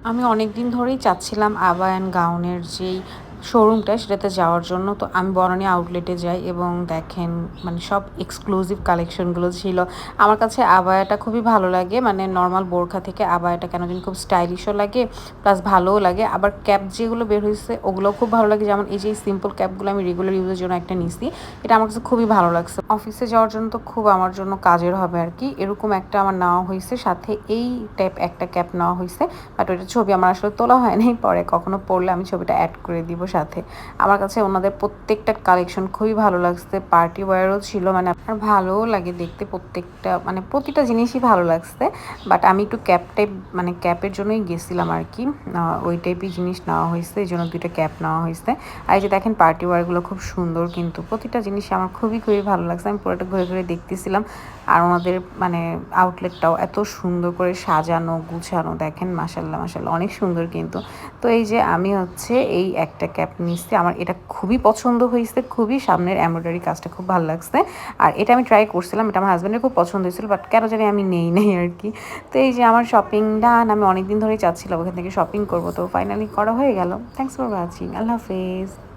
আমি অনেকদিন ধরেই চাচ্ছিলাম আবায়া অ্যান্ড গাউনের যেই শোরুমটা সেটাতে যাওয়ার জন্য। তো আমি বনানী আউটলেটে যাই এবং দেখেন মানে সব এক্সক্লুসিভ কালেকশনগুলো ছিল। আমার কাছে আবায়াটা খুবই ভালো লাগে। মানে নরমাল বোরখা থেকে আবায়াটা কেন জানি খুব স্টাইলিশও লাগে প্লাস ভালোও লাগে। আবার ক্যাপ যেগুলো বের হইছে ওগুলোও খুব ভালো লাগে। যেমন এই যে সিম্পল ক্যাপগুলো আমি রেগুলার ইউজের জন্য একটা নিছি। এটা আমার কাছে খুবই ভালো লাগছে। অফিসে যাওয়ার জন্য তো খুব আমার জন্য কাজের হবে আরকি। এরকম একটা আমার নেওয়া হইছে। সাথে এই টাইপ একটা ক্যাপ নেওয়া হইছে। বাট ওইটার ছবি আমার আসলে তোলা হয় নাই। পরে কখনো পড়লে আমি ছবিটা এড করে দিব সাথে। আমার কাছে ওনাদের প্রত্যেকটা কালেকশন খুবই ভালো লাগছে। পার্টি ওয়্যারও ছিল মানে আর ভালোও লাগে দেখতে প্রত্যেকটা মানে প্রতিটা জিনিসই ভালো লাগছে। বাট আমি একটু ক্যাপ টাইপ মানে ক্যাপের জন্যই গেছিলাম আরকি। ওই টাইপই জিনিস নেওয়া হইছে। এজন্য ২ টা ক্যাপ নেওয়া হইছে। আর এই যে দেখেন পার্টি ওয়্যারগুলো খুব সুন্দর কিন্তু প্রতিটা জিনিসই আমার খুবই ভালো লাগছে। আমি পুরোটা ঘুরে দেখতেছিলাম। আর ওনাদের মানে আউটলেটটাও এত সুন্দর করে সাজানো গুছানো দেখেন মাশাআল্লাহ অনেক সুন্দর কিন্তু। তো এই যে আমি হচ্ছে এই একটা ক্যাপ নিচ্ছি। আমার এটা খুবই পছন্দ হয়েছে। খুবই সামনের এমব্রয়ডারি কাজটা খুব ভালো লাগছে। আর এটা আমি ট্রাই করছিলাম। এটা আমার হাসব্যান্ডের খুব পছন্দ হয়েছিল। বাট কেন জানি আমি নেই নাই আরকি। তো এই যে আমার শপিং ডান। আমি অনেকদিন ধরেই চাচ্ছিলাম ওখান থেকে শপিং করব। তো ফাইনালি করা হয়ে গেল। Thanks for watching. আল্লাহ হাফেজ।